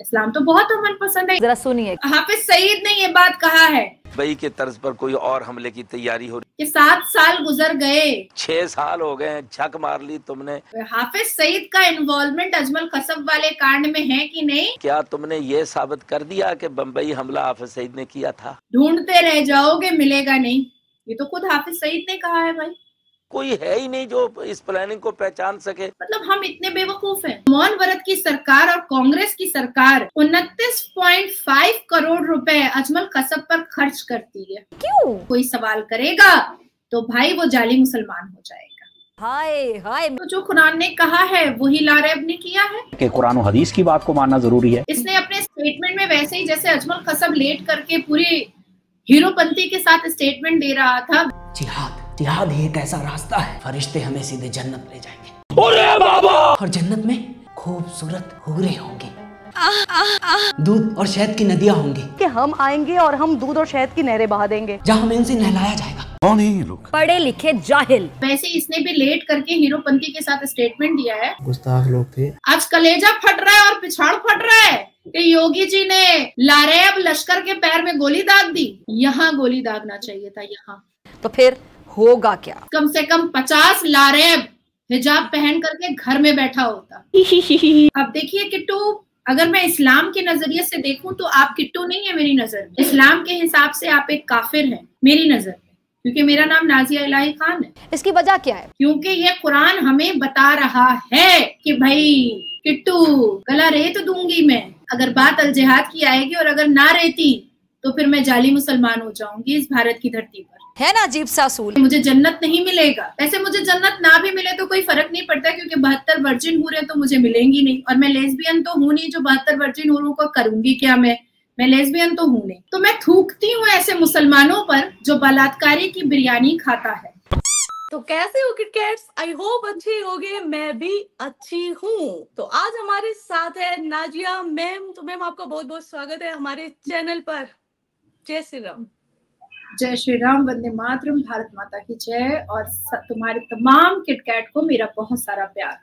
इस्लाम तो बहुत अमन पसंद है। जरा सुनिए, हाफिज सईद ने ये बात कहा है दुबई के तर्ज पर कोई और हमले की तैयारी हो रही कि 7 साल गुजर गए, 6 साल हो गए, झक मार ली तुमने। हाफिज सईद का इन्वॉल्वमेंट अजमल कसब वाले कांड में है कि नहीं? क्या तुमने ये साबित कर दिया कि बम्बई हमला हाफिज सईद ने किया था? ढूंढते रह जाओगे, मिलेगा नहीं। ये तो खुद हाफिज सईद ने कहा है भाई। कोई है ही नहीं जो इस प्लानिंग को पहचान सके। मतलब हम इतने बेवकूफ हैं। मोहन वरद की सरकार और कांग्रेस की सरकार 29.5 करोड़ रुपए अजमल कसब पर खर्च करती है। क्यों? कोई सवाल करेगा तो भाई वो जाली मुसलमान हो जाएगा। हाय हाय। तो जो कुरान ने कहा है वही लारेब ने किया है कि कुरान और हदीस की बात को मानना जरूरी है। इसने अपने स्टेटमेंट में वैसे ही जैसे अजमल कसब लेट करके पूरी हीरोपंती के साथ स्टेटमेंट दे रहा था। जिहाद ही एक ऐसा रास्ता है, फरिश्ते हमें सीधे जन्नत ले जाएंगे। अरे बाबा! और जन्नत में खूबसूरत हूरें होंगी, दूध और शहद की नदियां होंगी कि हम आएंगे और हम दूध और शहद की नहरें बहा देंगे, जहाँ हमें उनसे नहलाया जाएगा। कौन है ये लोग? पढ़े लिखे जाहिल। वैसे इसने भी लेट करके हीरोपंती के साथ स्टेटमेंट दिया है। गुस्ताख लोग थे। आज कलेजा फट रहा है और पिछाड़ फट रहा है कि योगी जी ने लारेब लश्कर के पैर में गोली दाग दी। यहाँ गोली दागना चाहिए था, यहाँ। तो फिर होगा क्या? कम से कम 50 लारेब हिजाब पहन करके घर में बैठा होता। अब देखिए किट्टू, अगर मैं इस्लाम के नजरिए से देखूं तो आप किट्टू नहीं है मेरी नजर में। इस्लाम के हिसाब से आप एक काफिर हैं मेरी नजर में, क्योंकि मेरा नाम नाजिया इलाही खान है। इसकी वजह क्या है? क्योंकि ये कुरान हमें बता रहा है कि भाई किट्टू गला रेत दूंगी मैं अगर बात अल जिहाद की आएगी, और अगर ना रहती तो फिर मैं जाली मुसलमान हो जाऊंगी इस भारत की धरती पर। है ना अजीब सा असूल। मुझे जन्नत नहीं मिलेगा। ऐसे मुझे जन्नत ना भी मिले तो कोई फर्क नहीं पड़ता, क्योंकि 72 वर्जिन हूरें तो मुझे मिलेंगी नहीं, और मैं लेस्बियन तो हूं नहीं जो 72 वर्जिन हूरों को करूंगी क्या मैं लेस्बियन तो हूं नहीं। तो मैं थूकती हूँ ऐसे मुसलमानों पर जो बलात्कारी की बिरयानी खाता है। तो कैसे हो किटकैट्स? आई होप अच्छे होगे, मैं भी अच्छी हूँ। तो आज हमारे साथ है नाजिया मैम। तो मैम आपका बहुत बहुत स्वागत है हमारे चैनल पर। जय श्री राम। जय श्री राम, वंदे मातरम, भारत माता की जय। और तुम्हारे तमाम किटकैट को मेरा बहुत सारा प्यार।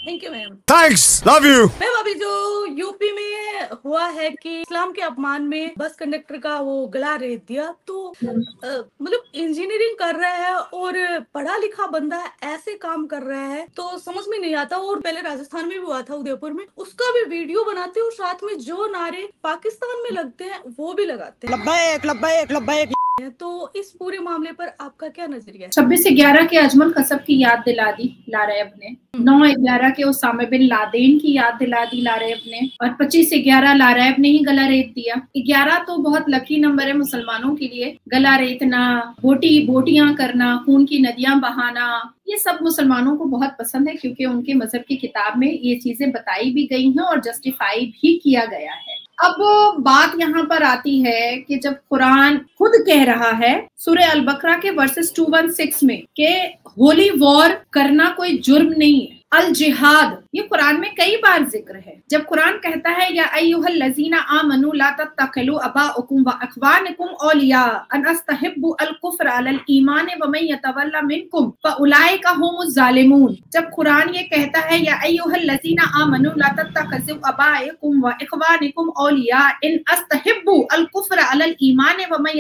Thank you ma'am. Thanks, love you. Ma'am अभी जो यूपी में हुआ है कि इस्लाम के अपमान में बस कंडक्टर का वो गला रेत दिया, तो मतलब इंजीनियरिंग कर रहा है और पढ़ा लिखा बंदा ऐसे काम कर रहा है तो समझ में नहीं आता। और पहले राजस्थान में भी हुआ था, उदयपुर में, उसका भी वीडियो बनाते हैं और साथ में जो नारे पाकिस्तान में लगते हैं वो भी लगाते हैं। लब्बैक लब्बैक लब्बैक। तो इस पूरे मामले पर आपका क्या नजरिया है? 26/11 के अजमल कसब की याद दिला दी लारेब ने, 9/11 के उसामा बिन लादेन की याद दिला दी लारेब ने, और 25/11 लारेब ने ही गला रेत दिया। 11 तो बहुत लकी नंबर है मुसलमानों के लिए। गला रेतना, बोटियां करना, खून की नदियां बहाना, ये सब मुसलमानों को बहुत पसंद है, क्योंकि उनके मजहब की किताब में ये चीजें बताई भी गई हैं और जस्टिफाई भी किया गया है। अब बात यहाँ पर आती है कि जब कुरान खुद कह रहा है सूरह अल बकरा के वर्सेस 216 में कि होली वॉर करना कोई जुर्म नहीं है, अल जिहाद ये कुरान में कई बार जिक्र है। जब कुरान कहता है या अय्युहल लज़ीना आमनू ला तत्तखिलू अबाउकुम व अख्वानकुम औलिया अन अस्तहिब्बु अल कुफ्र अलल ईमान व मन यतवल्ला मिनकुम फउलाइका हुमुज़ ज़ालिमून। जब कुरान ये कहता है या अय्युहल लज़ीना आमनू ला तत्तखिलू अबाउकुम व अख्वानकुम औलिया इन अस्तहिब्बु अल कुफ्र अलल ईमान व मन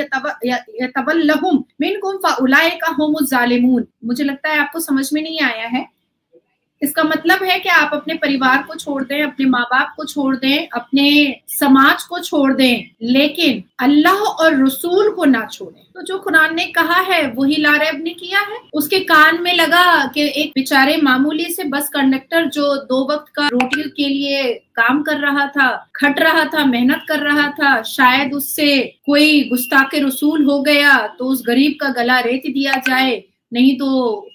यतवल्लहुम मिनकुम फउलाइका हुमुज़ ज़ालिमून, मुझे लगता है आपको समझ में नहीं आया है। इसका मतलब है कि आप अपने परिवार को छोड़ दें, अपने माँ बाप को छोड़ दें, अपने समाज को छोड़ दें, लेकिन अल्लाह और रसूल को ना छोड़ें। तो जो कुरान ने कहा है वही लारेब ने किया है। उसके कान में लगा कि एक बेचारे मामूली से बस कंडक्टर जो 2 वक्त का रोटी के लिए काम कर रहा था, खट रहा था, मेहनत कर रहा था, शायद उससे कोई गुस्ताखे रसूल हो गया तो उस गरीब का गला रेत दिया जाए, नहीं तो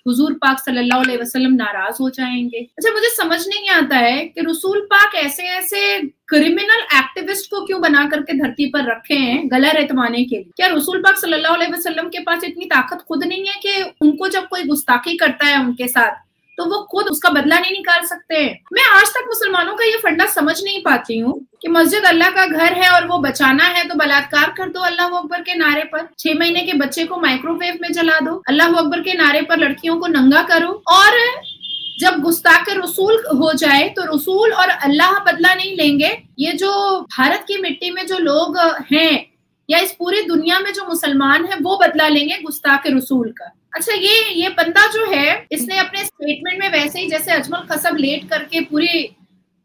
हुजूर पाक सल्लल्लाहु अलैहि वसल्लम नाराज हो जाएंगे। अच्छा, मुझे समझ नहीं आता है कि रसूल पाक ऐसे ऐसे क्रिमिनल एक्टिविस्ट को क्यों बना करके धरती पर रखे हैं गला रेतवाने के लिए। क्या रसूल पाक सल्लल्लाहु अलैहि वसल्लम के पास इतनी ताकत खुद नहीं है कि उनको जब कोई गुस्ताखी करता है उनके साथ तो वो खुद उसका बदला नहीं निकाल सकते हैं? मैं आज तक मुसलमानों का ये फंडा समझ नहीं पाती हूँ कि मस्जिद अल्लाह का घर है और वो बचाना है तो बलात्कार कर दो अल्लाह अकबर के नारे पर, 6 महीने के बच्चे को माइक्रोवेव में जला दो, अल्लाह अकबर के नारे पर लड़कियों को नंगा करो, और जब गुस्ताख रसूल हो जाए तो रसूल और अल्लाह बदला नहीं लेंगे। ये जो भारत की मिट्टी में जो लोग हैं या इस पूरी दुनिया में जो मुसलमान हैं वो बदला लेंगे गुस्ताख रसूल का। अच्छा, ये बंदा जो है इसने अपने स्टेटमेंट में वैसे ही जैसे अजमल कसब लेट करके पूरी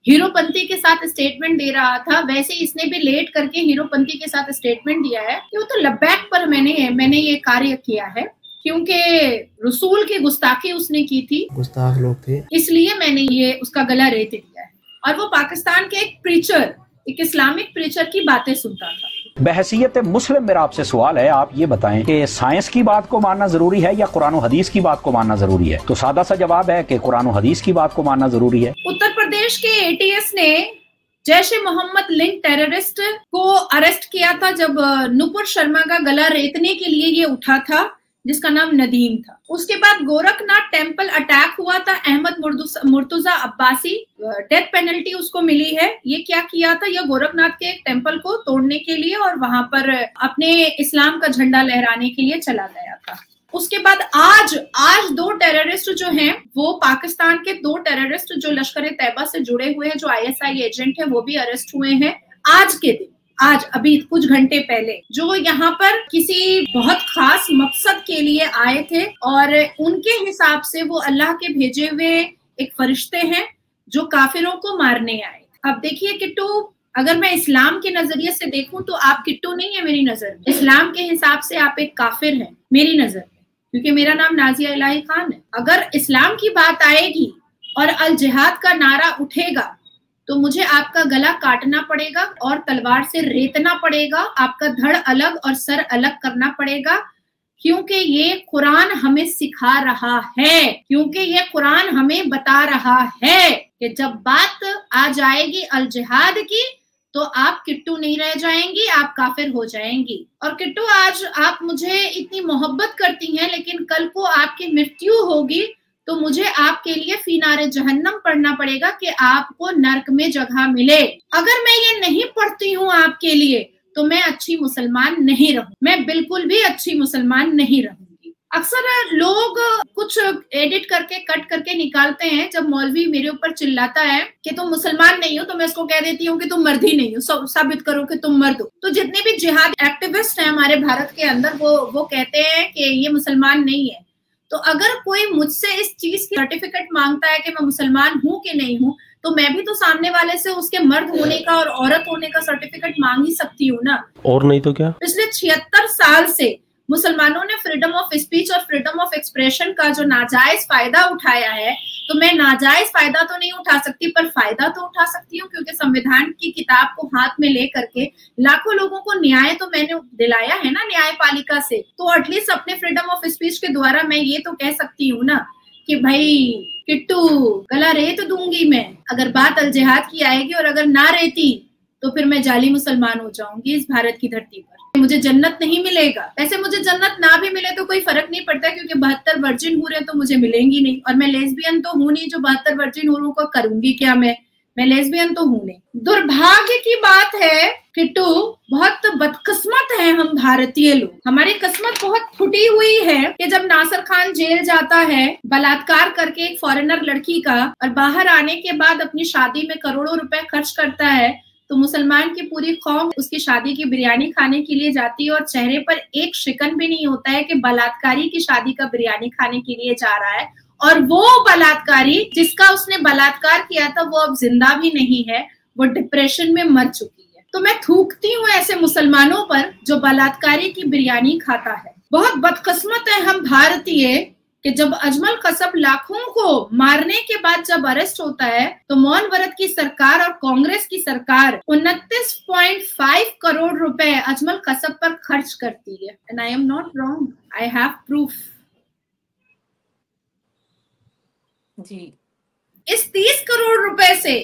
हीरोपंती के साथ स्टेटमेंट दे रहा था, वैसे इसने भी लेट करके हीरोपंती के साथ स्टेटमेंट दिया है कि वो तो लब्बैक पर मैंने ये कार्य किया है, क्योंकि रसूल की गुस्ताखी उसने की थी, गुस्ताख लोग थे, इसलिए मैंने ये उसका गला रेत दिया है। और वो पाकिस्तान के एक प्रीचर, एक इस्लामिक प्रीचर की बातें सुनता था। बहसीयत मुस्लिम मेरा आपसे सवाल है, आप ये बताएं कि साइंस की बात को मानना जरूरी है या कुरान और हदीस की बात को मानना जरूरी है? तो सादा सा जवाब है कि कुरान और हदीस की बात को मानना जरूरी है। उत्तर प्रदेश के एटीएस ने जैश-ए-मोहम्मद लिंक टेररिस्ट को अरेस्ट किया था जब नुपुर शर्मा का गला रेतने के लिए ये उठा था, जिसका नाम नदीम था। उसके बाद गोरखनाथ टेम्पल अटैक हुआ था, अहमद मुर्तुजा अब्बासी, डेथ पेनल्टी उसको मिली है। ये क्या किया था? यह गोरखनाथ के एक टेम्पल को तोड़ने के लिए और वहां पर अपने इस्लाम का झंडा लहराने के लिए चला गया था। उसके बाद आज 2 टेररिस्ट जो हैं, वो पाकिस्तान के 2 टेररिस्ट जो लश्कर तैयबा से जुड़े हुए हैं, जो ISI एजेंट है, वो भी अरेस्ट हुए हैं आज के दिन, आज अभी कुछ घंटे पहले, जो यहाँ पर किसी बहुत खास मकसद के लिए आए थे और उनके हिसाब से वो अल्लाह के भेजे हुए एक फरिश्ते हैं जो काफिरों को मारने आए। अब देखिए किट्टू, अगर मैं इस्लाम के नजरिए से देखूं तो आप किट्टू नहीं है मेरी नजर में। इस्लाम के हिसाब से आप एक काफिर हैं मेरी नजर में, क्योंकि मेरा नाम नाजिया इलाही खान है। अगर इस्लाम की बात आएगी और अल जिहाद का नारा उठेगा तो मुझे आपका गला काटना पड़ेगा और तलवार से रेतना पड़ेगा, आपका धड़ अलग और सर अलग करना पड़ेगा, क्योंकि ये कुरान हमें सिखा रहा है, क्योंकि ये कुरान हमें बता रहा है कि जब बात आ जाएगी अल जिहाद की तो आप किट्टू नहीं रह जाएंगी, आप काफिर हो जाएंगी। और किट्टू, आज आप मुझे इतनी मोहब्बत करती हैं, लेकिन कल को आपकी मृत्यु होगी तो मुझे आपके लिए फीनारे जहन्नम पढ़ना पड़ेगा कि आपको नर्क में जगह मिले। अगर मैं ये नहीं पढ़ती हूँ आपके लिए तो मैं अच्छी मुसलमान नहीं रहूं, मैं बिल्कुल भी अच्छी मुसलमान नहीं रहूंगी। अक्सर लोग कुछ एडिट करके कट करके निकालते हैं। जब मौलवी मेरे ऊपर चिल्लाता है कि तुम मुसलमान नहीं हो तो मैं उसको कह देती हूँ कि तुम मर्द ही नहीं हो, साबित करो कि तुम मर्द हो। तो जितने भी जिहाद एक्टिविस्ट हैं हमारे भारत के अंदर, वो कहते हैं कि ये मुसलमान नहीं है। तो अगर कोई मुझसे इस चीज की सर्टिफिकेट मांगता है कि मैं मुसलमान हूं कि नहीं हूं, तो मैं भी तो सामने वाले से उसके मर्द होने का और औरत होने का सर्टिफिकेट मांग ही सकती हूँ ना। और नहीं तो क्या? पिछले 76 साल से मुसलमानों ने फ्रीडम ऑफ स्पीच और फ्रीडम ऑफ एक्सप्रेशन का जो नाजायज फायदा उठाया है, तो मैं नाजायज फायदा तो नहीं उठा सकती पर फायदा तो उठा सकती हूँ, क्योंकि संविधान की किताब को हाथ में ले करके लाखों लोगों को न्याय तो मैंने दिलाया है ना न्यायपालिका से। तो एटलीस्ट अपने फ्रीडम ऑफ स्पीच के द्वारा मैं ये तो कह सकती हूँ ना कि भाई किट्टू, गला रेत दूंगी मैं अगर बात अल जिहाद की आएगी, और अगर ना रेती तो फिर मैं जाली मुसलमान हो जाऊंगी इस भारत की धरती पर। मुझे जन्नत नहीं मिलेगा। ऐसे मुझे जन्नत ना भी मिले तो कोई फर्क नहीं पड़ता, क्योंकि 72 वर्जिन हूरें तो मुझे मिलेंगी नहीं, और मैं लेस्बियन तो हूं नहीं जो 72 वर्जिन हूरों को करूंगी क्या मैं लेस्बियन तो हूं नहीं। दुर्भाग्य की बात है किट्टू, बहुत बदकिस्मत है हम भारतीय लोग। हमारी किस्मत बहुत फूटी हुई है कि जब नासिर खान जेल जाता है बलात्कार करके एक फॉरेनर लड़की का, और बाहर आने के बाद अपनी शादी में करोड़ों रुपए खर्च करता है, तो मुसलमान की पूरी कौम उसकी शादी की बिरयानी खाने के लिए जाती है और चेहरे पर एक शिकन भी नहीं होता है कि बलात्कारी की शादी का बिरयानी खाने के लिए जा रहा है। और वो बलात्कारी जिसका उसने बलात्कार किया था वो अब जिंदा भी नहीं है, वो डिप्रेशन में मर चुकी है। तो मैं थूकती हूँ ऐसे मुसलमानों पर जो बलात्कारी की बिरयानी खाता है। बहुत बदकिस्मत है हम भारतीय कि जब अजमल कसब लाखों को मारने के बाद जब अरेस्ट होता है तो मौन व्रत की सरकार और कांग्रेस की सरकार 29.5 करोड़ रुपए अजमल कसब पर खर्च करती है। And I am not wrong, I have proof. जी, इस 30 करोड़ रुपए से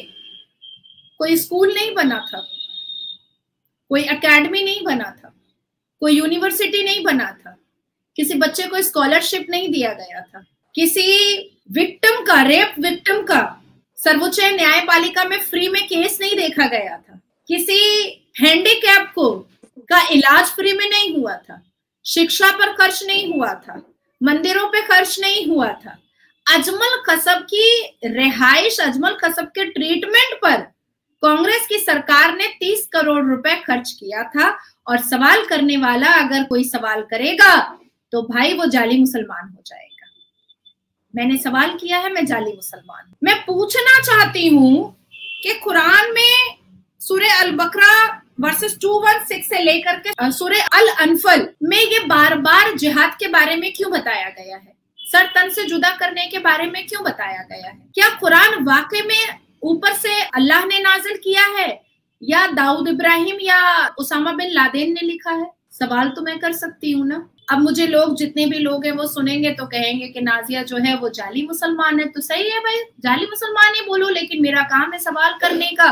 कोई स्कूल नहीं बना था, कोई एकेडमी नहीं बना था, कोई यूनिवर्सिटी नहीं बना था, किसी बच्चे को स्कॉलरशिप नहीं दिया गया था, किसी विक्टिम का, रेप विक्टिम का सर्वोच्च न्यायपालिका में फ्री में केस नहीं देखा गया था, किसी हैंडीकैप को का इलाज फ्री में नहीं हुआ था, शिक्षा पर खर्च नहीं हुआ था, मंदिरों पे खर्च नहीं हुआ था। अजमल कसब की रिहाइश, अजमल कसब के ट्रीटमेंट पर कांग्रेस की सरकार ने 30 करोड़ रुपए खर्च किया था। और सवाल करने वाला अगर कोई सवाल करेगा तो भाई वो जाली मुसलमान हो जाएगा। मैंने सवाल किया है, मैं जाली मुसलमान। मैं पूछना चाहती हूं कि कुरान में सूरह अल बकरा वर्सेस 216 से लेकर के सूरह अल अनफल में ये बार बार जिहाद के बारे में क्यों बताया गया है, सर तन से जुदा करने के बारे में क्यों बताया गया है? क्या कुरान वाकई में ऊपर से अल्लाह ने नाजिल किया है या दाऊद इब्राहिम या उसामा बिन लादेन ने लिखा है? सवाल तो मैं कर सकती हूँ ना। अब मुझे लोग, जितने भी लोग हैं वो सुनेंगे तो कहेंगे कि नाजिया जो है वो जाली मुसलमान है। तो सही है भाई, जाली मुसलमान ही बोलो, लेकिन मेरा काम है सवाल करने का,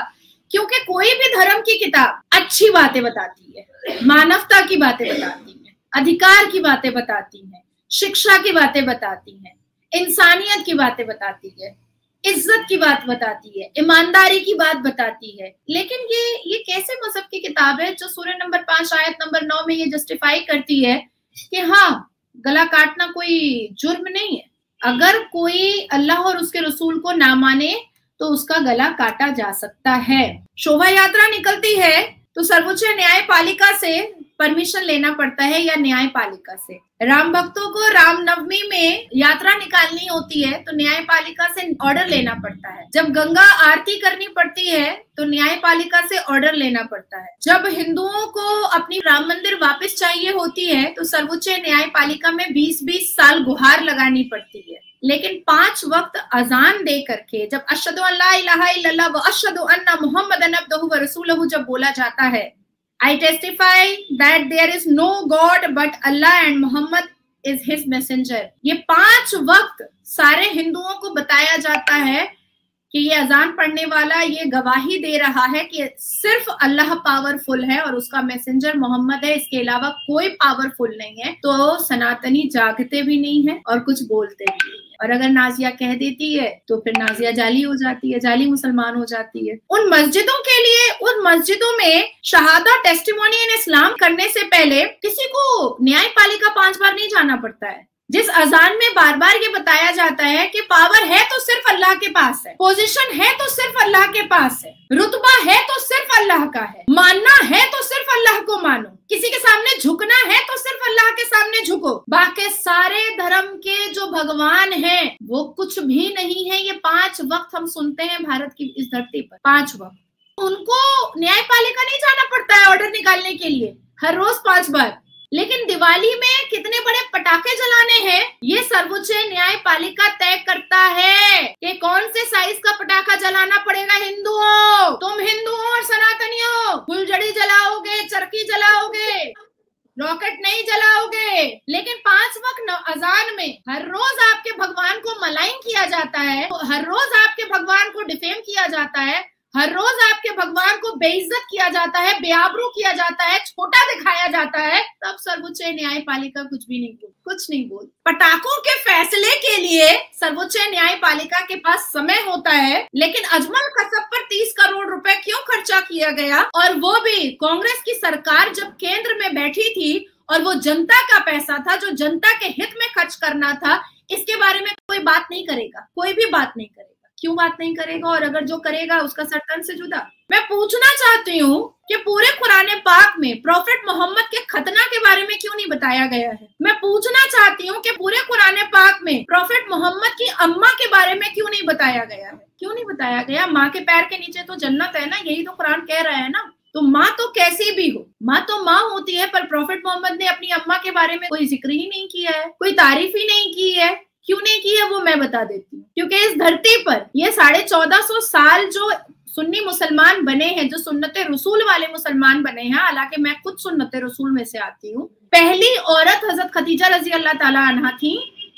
क्योंकि कोई भी धर्म की किताब अच्छी बातें बताती है, मानवता की बातें बताती है, अधिकार की बातें बताती है, शिक्षा की बातें बताती है, इंसानियत की बातें बताती है, इज्जत की बात बताती है, ईमानदारी की बात बताती है। लेकिन ये कैसे मजहब की किताब है जो सूरह नंबर 5 आयत नंबर 9 में ये जस्टिफाई करती है कि हाँ, गला काटना कोई जुर्म नहीं है। अगर कोई अल्लाह और उसके रसूल को ना माने तो उसका गला काटा जा सकता है। शोभा यात्रा निकलती है तो सर्वोच्च न्यायपालिका से परमिशन लेना पड़ता है या न्यायपालिका से। राम भक्तों को रामनवमी में यात्रा निकालनी होती है तो न्यायपालिका से ऑर्डर लेना पड़ता है। जब गंगा आरती करनी पड़ती है तो न्यायपालिका से ऑर्डर लेना पड़ता है। जब हिंदुओं को अपनी राम मंदिर वापस चाहिए होती है तो सर्वोच्च न्यायपालिका में 20-20 साल गुहार लगानी पड़ती है। लेकिन 5 वक्त अजान दे करके जब अशहदु अल्ला इलाहा इल्लल्लाह व अशहदु अन्ना मुहम्मदन अब्दुहु व रसूलुहु जब बोला जाता है, I testify that there is no God but Allah and Muhammad is his messenger, ये 5 वक्त सारे हिंदुओं को बताया जाता है कि ये अजान पढ़ने वाला ये गवाही दे रहा है कि सिर्फ अल्लाह पावरफुल है और उसका मैसेंजर मोहम्मद है, इसके अलावा कोई पावरफुल नहीं है। तो सनातनी जागते भी नहीं है और कुछ बोलते भी नहीं है। और अगर नाजिया कह देती है तो फिर नाजिया जाली हो जाती है, जाली मुसलमान हो जाती है। उन मस्जिदों के लिए, उन मस्जिदों में शहादा टेस्टिमोनी इन इस्लाम करने से पहले किसी को न्यायपालिका 5 बार नहीं जाना पड़ता है। जिस अजान में बार बार ये बताया जाता है कि पावर है तो सिर्फ अल्लाह के पास है, पोजीशन है तो सिर्फ अल्लाह के पास है, रुतबा है तो सिर्फ अल्लाह का है, मानना है तो सिर्फ अल्लाह को मानो, किसी के सामने झुकना है तो सिर्फ अल्लाह के सामने झुको, बाकी सारे धर्म के जो भगवान हैं वो कुछ भी नहीं है। ये 5 वक्त हम सुनते हैं भारत की इस धरती पर, 5 वक्त। उनको न्यायपालिका नहीं जाना पड़ता है ऑर्डर निकालने के लिए हर रोज 5 बार। लेकिन दिवाली में कितने बड़े पटाखे जलाने हैं ये सर्वोच्च न्यायपालिका तय करता है कि कौन से साइज का पटाखा जलाना पड़ेगा। हिंदुओं, तुम हिंदुओं और सनातनियों फुलझड़ी जलाओगे, चरखी जलाओगे, रॉकेट नहीं जलाओगे, लेकिन 5 वक्त अजान में हर रोज आपके भगवान को मलाइन किया जाता है, हर रोज आपके भगवान को डिफेम किया जाता है, हर रोज आपके भगवान को बेइज्जत किया जाता है, बेआबरू किया जाता है, छोटा दिखाया जाता है, तब सर्वोच्च न्यायपालिका कुछ नहीं बोल। पटाखों के फैसले के लिए सर्वोच्च न्यायपालिका के पास समय होता है, लेकिन अजमल कसब पर 30 करोड़ रुपए क्यों खर्चा किया गया, और वो भी कांग्रेस की सरकार जब केंद्र में बैठी थी और वो जनता का पैसा था जो जनता के हित में खर्च करना था, इसके बारे में कोई बात नहीं करेगा, कोई भी बात नहीं करेगा। क्यों बात नहीं करेगा? और अगर जो करेगा उसका सर तन से जुदा। मैं पूछना चाहती हूँ कि पूरे कुरान पाक में प्रॉफेट मोहम्मद के खतना के बारे में क्यों नहीं बताया गया है? मैं पूछना चाहती हूँ कि पूरे कुरान पाक में प्रॉफेट मोहम्मद की अम्मा के बारे में क्यों नहीं बताया गया है? क्यों नहीं बताया गया? माँ के पैर के नीचे तो जन्नत है ना, यही तो कुरान कह रहा है ना। तो माँ तो कैसी भी हो, माँ तो माँ होती है, पर प्रॉफेट मोहम्मद ने अपनी अम्मा के बारे में कोई जिक्र ही नहीं किया है, कोई तारीफ ही नहीं की है। क्यों नहीं की है वो मैं बता देती हूँ। क्योंकि इस धरती पर ये 1450 साल जो सुन्नी मुसलमान बने हैं, जो सुन्नते रसूल वाले मुसलमान बने हैं, हालांकि मैं खुद सुन्नते रसूल में से आती हूँ। पहली औरत हजरत खदीजा रजी अल्लाह ताला अन्हा थी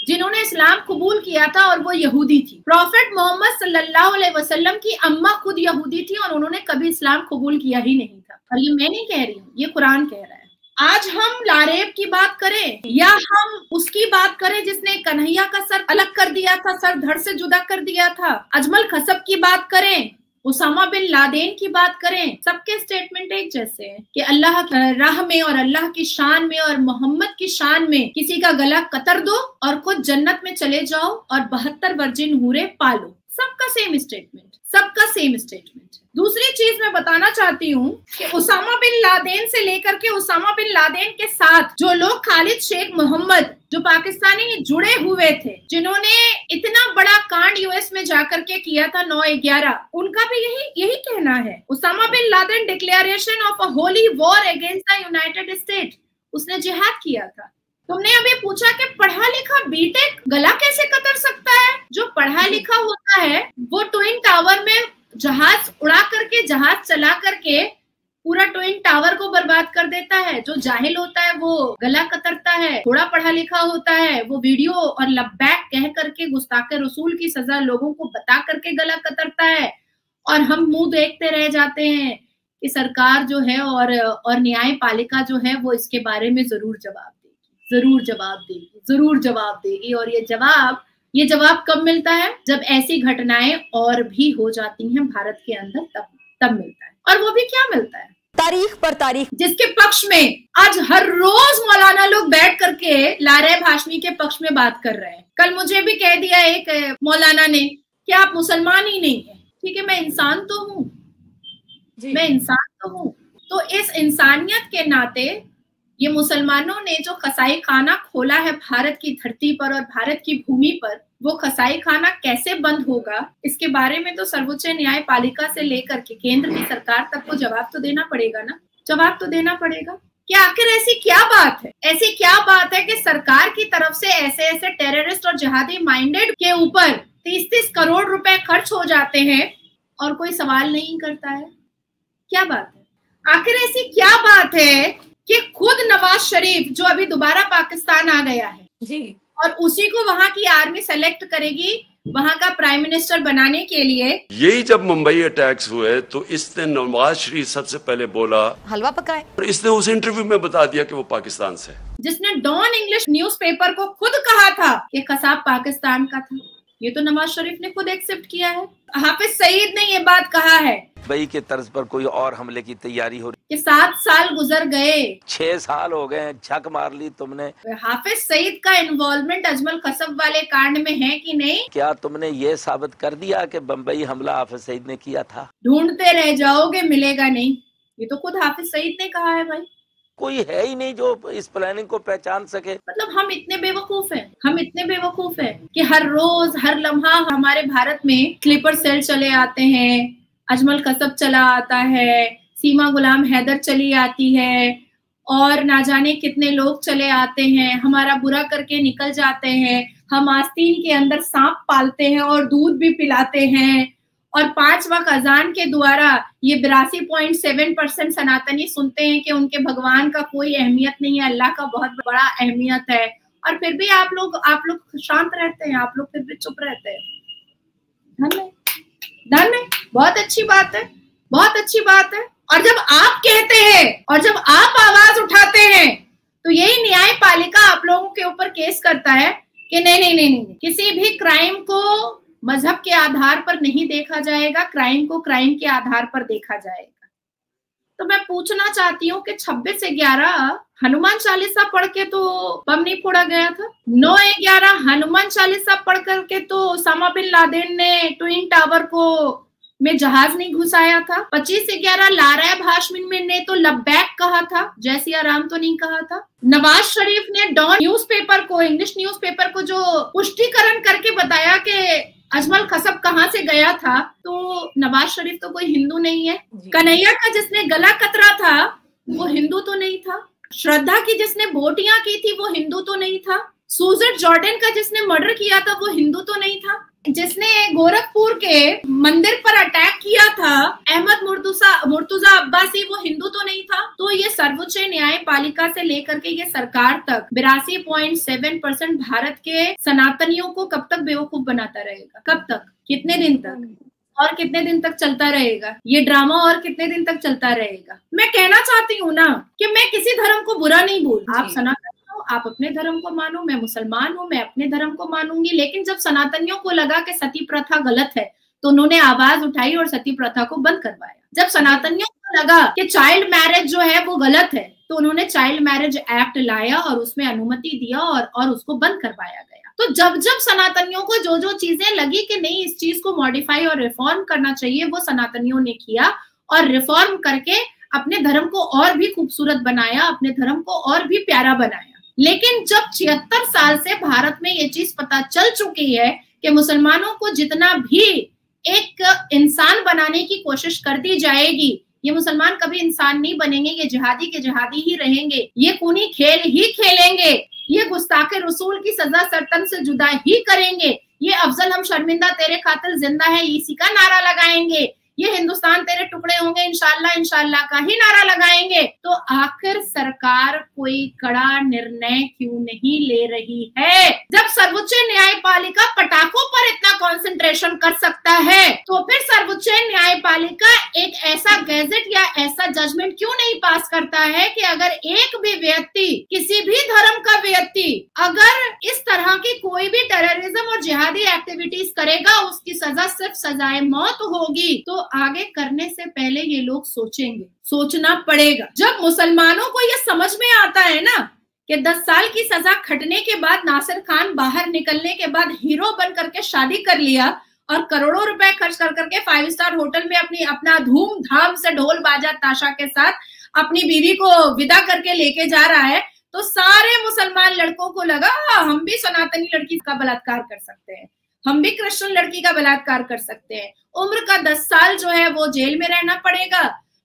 जिन्होंने इस्लाम कबूल किया था, और वो यहूदी थी। प्रॉफेट मोहम्मद सल्लल्लाहु अलैहि वसल्लम की अम्मा खुद यहूदी थी और उन्होंने कभी इस्लाम कबूल किया ही नहीं था। और ये मैं नहीं कह रही हूँ, ये कुरान कह रहा है। आज हम लारेब की बात करें या हम उसकी बात करें जिसने कन्हैया का सर अलग कर दिया था, सर धड़ से जुदा कर दिया था, अजमल कसब की बात करें उसामा बिन लादेन की बात करें, सबके स्टेटमेंट एक जैसे हैं कि अल्लाह की राह में और अल्लाह की शान में और मोहम्मद की शान में किसी का गला कतर दो और खुद जन्नत में चले जाओ और 72 वर्जिन हूरे पालो। सबका सेम स्टेटमेंट, सबका सेम स्टेटमेंट। दूसरी चीज मैं बताना चाहती हूँ कि उसामा बिन लादेन से लेकर के उसामा बिन लादेन के साथ जो लोग खालिद शेख मोहम्मद जो पाकिस्तानी जुड़े हुए थे, जिन्होंने इतना बड़ा कांड यूएस में जाकर के किया था 9/11, उनका भी यही कहना है। Osama bin Laden declaration of a holy war against the United State, उसने जिहाद किया था। तुमने अभी पूछा कि पढ़ा लिखा बीटेक गला कैसे कतर सकता है? जो पढ़ा लिखा होता है वो ट्विन टावर में जहाज उड़ा करके, जहाज चला करके पूरा ट्विन टावर को बर्बाद कर देता है। जो जाहिल होता है वो गला कतरता है, थोड़ा पढ़ा लिखा होता है वो वीडियो और लब्बैक कह करके गुस्ताखे रसूल की सजा लोगों को बता करके गला कतरता है। और हम मुंह देखते रह जाते हैं कि सरकार जो है और न्यायपालिका जो है वो इसके बारे में जरूर जवाब देगी, जरूर जवाब देगी, जरूर जवाब देगी। और ये जवाब कब मिलता है? जब ऐसी घटनाएं और भी हो जाती हैं भारत के अंदर, तब मिलता है। और वो भी क्या मिलता है? तारीख पर तारीख, जिसके पक्ष में आज हर रोज मौलाना लोग बैठ करके लारैब हाशमी के पक्ष में बात कर रहे हैं। कल मुझे भी कह दिया एक मौलाना ने कि आप मुसलमान ही नहीं है। ठीक है, मैं इंसान तो हूँ, मैं इंसान तो हूँ। तो इस इंसानियत के नाते ये मुसलमानों ने जो कसाई खाना खोला है भारत की धरती पर और भारत की भूमि पर, वो कसाई खाना कैसे बंद होगा, इसके बारे में तो सर्वोच्च न्यायपालिका से लेकर के केंद्र की सरकार तक को जवाब तो देना पड़ेगा ना, जवाब तो देना पड़ेगा कि आखिर ऐसी क्या बात है, ऐसी क्या बात है कि सरकार की तरफ से ऐसे टेररिस्ट और जिहादी माइंडेड के ऊपर 30-30 करोड़ रुपए खर्च हो जाते हैं और कोई सवाल नहीं करता है। क्या बात है? आखिर ऐसी क्या बात है कि खुद नवाज शरीफ जो अभी दोबारा पाकिस्तान आ गया है जी, और उसी को वहां की आर्मी सेलेक्ट करेगी वहां का प्राइम मिनिस्टर बनाने के लिए। यही जब मुंबई अटैक्स हुए तो इसने नवाज शरीफ सबसे पहले बोला हलवा पकाए, और इसने उस इंटरव्यू में बता दिया कि वो पाकिस्तान से, जिसने डॉन इंग्लिश न्यूज़पेपर को खुद कहा था कि कसाब पाकिस्तान का था। ये तो नवाज शरीफ ने खुद एक्सेप्ट किया है। हाफिज सईद ने ये बात कहा है मुंबई के तर्ज पर कोई और हमले की तैयारी हो रही कि 7 साल गुजर गए, 6 साल हो गए, झक मार ली तुमने। हाफिज सईद का इन्वॉल्वमेंट अजमल कसब वाले कांड में है कि नहीं? क्या तुमने ये साबित कर दिया कि बम्बई हमला हाफिज सईद ने किया था? ढूंढते रह जाओगे, मिलेगा नहीं। ये तो खुद हाफिज सईद ने कहा है। भाई कोई है ही नहीं जो इस प्लानिंग को पहचान सके। मतलब हम इतने बेवकूफ हैं, हम इतने बेवकूफ हैं कि हर रोज हर लम्हा हमारे भारत में स्लीपर सेल चले आते हैं, अजमल कसब चला आता है, सीमा गुलाम हैदर चली आती है और ना जाने कितने लोग चले आते हैं, हमारा बुरा करके निकल जाते हैं। हम आस्तीन के अंदर सांप पालते हैं और दूध भी पिलाते हैं और 5 वक्त अजान के द्वारा ये 82.7% सनातनी सुनते हैं कि उनके भगवान का कोई अहमियत नहीं है, अल्लाह का बहुत बड़ा अहमियत है। और फिर भी आप लोग शांत रहते हैं, आप लोग फिर भी चुप रहते हैं। धन है, बहुत अच्छी बात है, बहुत अच्छी बात है। और जब आप कहते हैं और जब आप आवाज उठाते हैं तो यही न्यायपालिका आप लोगों के ऊपर केस करता है कि नहीं, किसी भी क्राइम को मजहब के आधार पर नहीं देखा जाएगा, क्राइम को क्राइम के आधार पर देखा जाएगा। तो मैं पूछना चाहती हूँ कि 26/11 हनुमान चालीसा पढ़ के तो बम नहीं फोड़ा गया था। 9/11 हनुमान चालीसा पढ़ करके तो ओसामा बिन लादेन ने ट्विन टावर को में जहाज नहीं घुसाया था। 25/11 लारैब हाशमी ने तो लब्बैक कहा था, जय सिया राम तो नहीं कहा था। नवाज शरीफ ने डॉन न्यूज़पेपर को, इंग्लिश न्यूज़पेपर को जो पुष्टिकरण करके बताया कि अजमल कसब कहाँ से गया था, तो नवाज शरीफ तो कोई हिंदू नहीं है। कन्हैया का जिसने गला कतरा था वो हिंदू तो नहीं था। श्रद्धा की जिसने बोटियां की थी वो हिंदू तो नहीं था। सूजन जॉर्डन का जिसने मर्डर किया था वो हिंदू तो नहीं था। जिसने गोरखपुर के मंदिर पर अटैक किया था अहमद मुर्तुजा अब्बासी, वो हिंदू तो नहीं था। तो ये सर्वोच्च न्यायपालिका से लेकर के ये सरकार तक 82.7% भारत के सनातनियों को कब तक बेवकूफ बनाता रहेगा? कब तक? कितने दिन तक? और कितने दिन तक चलता रहेगा ये ड्रामा? और कितने दिन तक चलता रहेगा? मैं कहना चाहती हूँ ना कि मैं किसी धर्म को बुरा नहीं बोल, आप सनातन हो, आप अपने धर्म को मानो, मैं मुसलमान हूँ, मैं अपने धर्म को मानूंगी। लेकिन जब सनातनियों को लगा कि सती प्रथा गलत है तो उन्होंने आवाज उठाई और सती प्रथा को बंद करवाया। जब सनातनियों को लगा कि चाइल्ड मैरिज जो है वो गलत है, तो उन्होंने चाइल्ड मैरिज एक्ट लाया और उसमें अनुमति दिया और उसको बंद करवाया गया। तो जब जब सनातनियों को जो जो चीजें लगी कि नहीं इस चीज को मॉडिफाई और रिफॉर्म करना चाहिए, वो सनातनियों ने किया और रिफॉर्म करके अपने धर्म को और भी खूबसूरत बनाया, अपने धर्म को और भी प्यारा बनाया। लेकिन जब 76 साल से भारत में ये चीज पता चल चुकी है कि मुसलमानों को जितना भी एक इंसान बनाने की कोशिश कर दी जाएगी, ये मुसलमान कभी इंसान नहीं बनेंगे, ये जिहादी के जिहादी ही रहेंगे, ये खूनी खेल ही खेलेंगे, ये गुस्ताखे रसूल की सजा सरतन से जुदा ही करेंगे, ये अफजल हम शर्मिंदा तेरे खातिर जिंदा है इसी का नारा लगाएंगे, ये हिंदुस्तान तेरे टुकड़े होंगे इंशाल्लाह इंशाल्लाह का ही नारा लगाएंगे। तो आखिर सरकार कोई कड़ा निर्णय क्यों नहीं ले रही है? जब सर्वोच्च न्यायपालिका पटाखों पर इतना कंसंट्रेशन कर सकता है, तो फिर सर्वोच्च न्यायपालिका एक ऐसा गैजेट या ऐसा जजमेंट क्यों नहीं पास करता है कि अगर एक भी व्यक्ति, किसी भी धर्म का व्यक्ति अगर इस तरह की कोई भी टेररिज्म और जिहादी एक्टिविटीज करेगा, उसकी सजा सिर्फ सजाए मौत होगी। तो आगे करने से पहले ये लोग सोचेंगे, सोचना पड़ेगा। जब मुसलमानों को ये समझ में आता है ना कि 10 साल की सजा खटने के बाद नासिर खान बाहर निकलने के बाद हीरो बन करके शादी कर लिया और करोड़ों रुपए खर्च कर करके 5 स्टार होटल में अपना धूमधाम से ढोल बाजा ताशा के साथ अपनी बीवी को विदा करके लेके जा रहा है, तो सारे मुसलमान लड़कों को लगा हम भी सनातनी लड़की का बलात्कार कर सकते हैं, हम भी क्रिश्चियन लड़की का बलात्कार कर सकते हैं। उम्र का 10 साल जो है वो जेल में रहना पड़ेगा,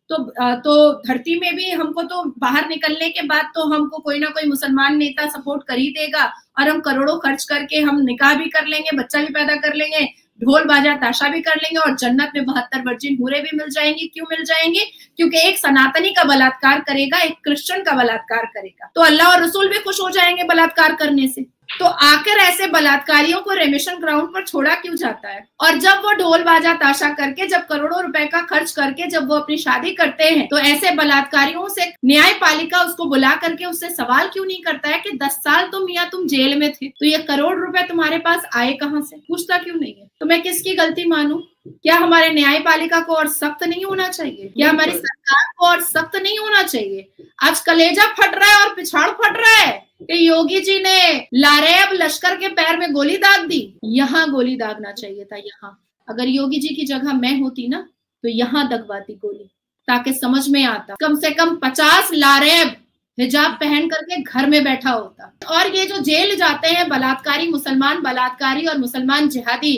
तो धरती में भी हमको तो बाहर निकलने के बाद तो हमको कोई ना कोई मुसलमान नेता सपोर्ट कर ही देगा और हम करोड़ों खर्च करके हम निकाह भी कर लेंगे, बच्चा भी पैदा कर लेंगे, ढोल बाजा ताशा भी कर लेंगे और जन्नत में 72 वर्जिन हूरें भी मिल जाएंगी। क्यों मिल जाएंगी? क्योंकि एक सनातनी का बलात्कार करेगा, एक क्रिश्चियन का बलात्कार करेगा, तो अल्लाह और रसूल भी खुश हो जाएंगे बलात्कार करने से। तो आखिर ऐसे बलात्कारियों को रेमिशन ग्राउंड पर छोड़ा क्यों जाता है? और जब वो ढोल बाजा ताशा करके, जब करोड़ों रुपए का खर्च करके जब वो अपनी शादी करते हैं, तो ऐसे बलात्कारियों से न्यायपालिका उसको बुला करके उससे सवाल क्यों नहीं करता है कि 10 साल तो मियां तुम जेल में थे, तो ये करोड़ रुपए तुम्हारे पास आए कहाँ से? पूछता क्यों नहीं है? तो मैं किसकी गलती मानूं? क्या हमारे न्यायपालिका को और सख्त नहीं होना चाहिए? क्या हमारी सरकार को और सख्त नहीं होना चाहिए? आज कलेजा फट रहा है और पिछाड़ फट रहा है कि योगी जी ने लारेब लश्कर के पैर में गोली दाग दी। यहाँ गोली दागना चाहिए था। यहाँ अगर योगी जी की जगह मैं होती ना, तो यहाँ दगवाती गोली, ताकि समझ में आता। कम से कम 50 लारेब हिजाब पहन करके घर में बैठा होता। और ये जो जेल जाते हैं बलात्कारी, मुसलमान बलात्कारी और मुसलमान जिहादी,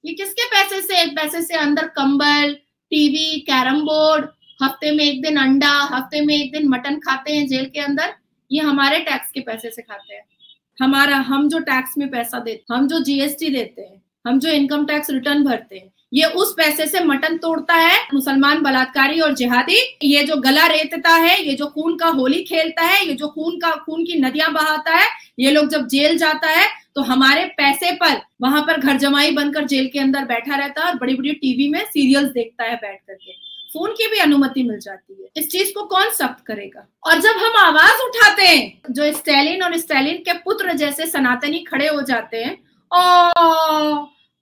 ये किसके पैसे से? एक पैसे से अंदर कंबल, टीवी, कैरम बोर्ड, हफ्ते में एक दिन अंडा, हफ्ते में एक दिन मटन खाते हैं जेल के अंदर। ये हमारे टैक्स के पैसे से खाते हैं। हम जो टैक्स में पैसा देते, हम जो जीएसटी देते हैं, हम जो इनकम टैक्स रिटर्न भरते हैं, ये उस पैसे से मटन तोड़ता है मुसलमान बलात्कारी और जिहादी। ये जो गला रेतता है, ये जो खून का होली खेलता है, ये जो खून की नदियां बहाता है, ये लोग जब जेल जाता है तो हमारे पैसे पर वहां पर घर जमाई बनकर जेल के अंदर बैठा रहता है और बड़ी बड़ी टीवी में सीरियल्स देखता है बैठ करके। फोन की भी अनुमति मिल जाती है। इस चीज को कौन सख्त करेगा? और जब हम आवाज उठाते हैं, जो स्टालिन और स्टालिन के पुत्र जैसे सनातनी खड़े हो जाते हैं,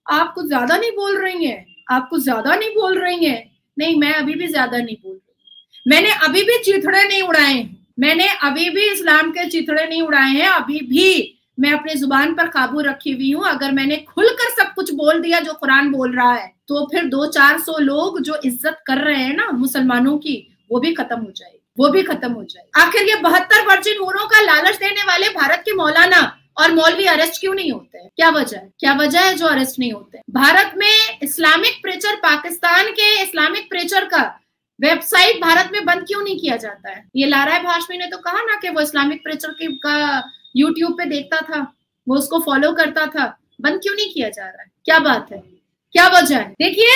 आप कुछ ज्यादा नहीं बोल रही हैं, आप कुछ ज्यादा नहीं बोल रही हैं। नहीं, मैं अभी भी ज्यादा नहीं बोल रही। मैंने अभी भी चिथड़े नहीं उड़ाए हैं, मैंने अभी भी इस्लाम के चिथड़े नहीं उड़ाए हैं। अभी भी मैं अपने जुबान पर काबू रखी हुई हूँ। अगर मैंने खुलकर सब कुछ बोल दिया जो कुरान बोल रहा है, तो फिर 200-400 लोग जो इज्जत कर रहे हैं ना मुसलमानों की, वो भी खत्म हो जाएगी, वो भी खत्म हो जाएगी। आखिर ये 72 वर्जिन हूरों का लालच देने वाले भारत के मौलाना और मौलवी अरेस्ट क्यों नहीं होते हैं? क्या वजह है? क्या वजह है जो अरेस्ट नहीं होते? भारत में इस्लामिक प्रेचर, पाकिस्तान के इस्लामिक प्रेचर का वेबसाइट भारत में बंद क्यों नहीं किया जाता है? ये लारायब हाशमी ने तो कहा ना कि वो इस्लामिक प्रेचर का यूट्यूब पे देखता था, वो उसको फॉलो करता था। बंद क्यों नहीं किया जा रहा है? क्या बात है? क्या वजह है? देखिए,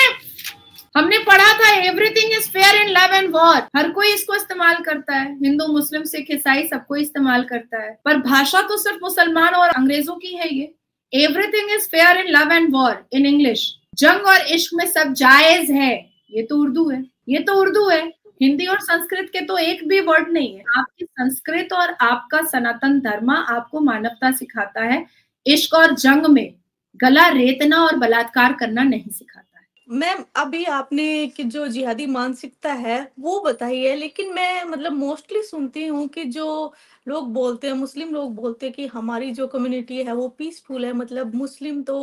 हमने पढ़ा था everything is fair in love and war. हर कोई इसको इस्तेमाल करता है, हिंदू, मुस्लिम, सिख, ईसाई सबको इस्तेमाल करता है, पर भाषा तो सिर्फ मुसलमान और अंग्रेजों की है। ये everything is fair in love and war in English. जंग और इश्क में सब जायज है, ये तो उर्दू है, ये तो उर्दू है। हिंदी और संस्कृत के तो एक भी वर्ड नहीं है। आपकी संस्कृत और आपका सनातन धर्म आपको मानवता सिखाता है, इश्क और जंग में गला रेतना और बलात्कार करना नहीं सिखाता है। मैम अभी आपने कि जो जिहादी मानसिकता है वो बताई है, लेकिन मैं मतलब मोस्टली सुनती हूँ कि जो लोग बोलते हैं, मुस्लिम लोग बोलते हैं कि हमारी जो कम्युनिटी है वो पीसफुल है, मतलब मुस्लिम तो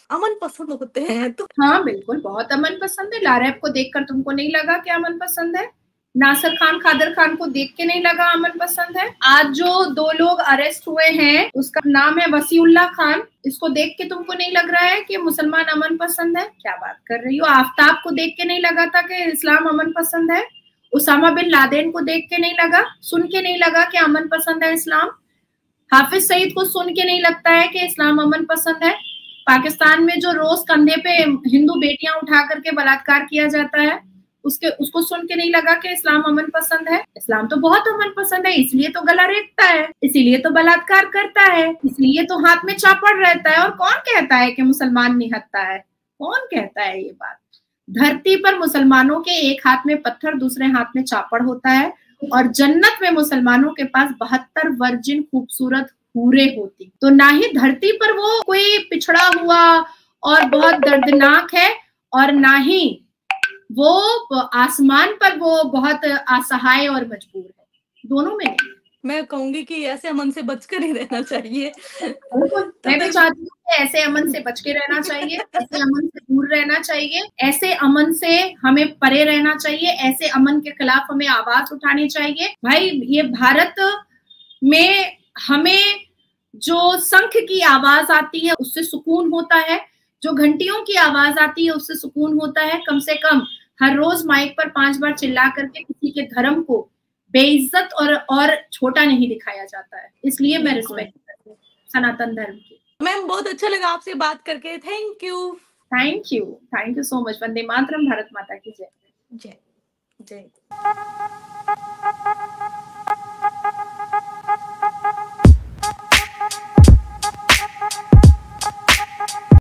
अमन पसंद होते हैं। तो हाँ बिल्कुल, बहुत अमन पसंद है। लारैब को देखकर तुमको नहीं लगा कि अमन पसंद है? नासिर खान कादर खान को देख के नहीं लगा अमन पसंद है? आज जो 2 लोग अरेस्ट हुए हैं, उसका नाम है वसीउल्लाह खान, इसको देख के तुमको नहीं लग रहा है कि मुसलमान अमन पसंद है? क्या बात कर रही हो? आफ्ताब को देख के नहीं लगा था कि इस्लाम अमन पसंद है? उसामा बिन लादेन को देख के नहीं लगा, सुन के नहीं लगा कि अमन पसंद है इस्लाम? हाफिज सईद को सुन के नहीं लगता है कि इस्लाम अमन पसंद है? पाकिस्तान में जो रोज कंधे पे हिंदू बेटियां उठा करके बलात्कार किया जाता है, उसको सुन के नहीं लगा कि इस्लाम अमन पसंद है? इस्लाम तो बहुत अमन पसंद है, इसलिए तो गला रेतता है, इसीलिए तो बलात्कार करता है, इसलिए तो हाथ में चापड़ रहता है। और कौन कहता है कि मुसलमान निहत्ता है? कौन कहता है ये बात? धरती पर मुसलमानों के एक हाथ में पत्थर, दूसरे हाथ में चापड़ होता है, और जन्नत में मुसलमानों के पास 72 वर्जिन खूबसूरत हूरे होती। तो ना ही धरती पर वो कोई पिछड़ा हुआ और बहुत दर्दनाक है, और ना ही वो आसमान पर वो बहुत असहाय और मजबूर है, दोनों में नहीं। मैं कहूंगी कि ऐसे अमन से बचकर ही रहना चाहिए। मैं भी चाहती हूँ कि ऐसे अमन से बच के रहना चाहिए, ऐसे अमन से दूर रहना चाहिए, ऐसे अमन से हमें परे रहना चाहिए, ऐसे अमन के खिलाफ हमें आवाज उठानी चाहिए। भाई ये भारत में हमें जो शंख की आवाज आती है उससे सुकून होता है, जो घंटियों की आवाज आती है उससे सुकून होता है। कम से कम हर रोज माइक पर 5 बार चिल्ला करके किसी के धर्म को बेइज्जत और छोटा नहीं दिखाया जाता है, इसलिए मैं रिस्पेक्ट करती हूँ सनातन धर्म की। मैम बहुत अच्छा लगा आपसे बात करके, thank you. Thank you so much. Vande Mataram, Bharat माता की जय। जय जय।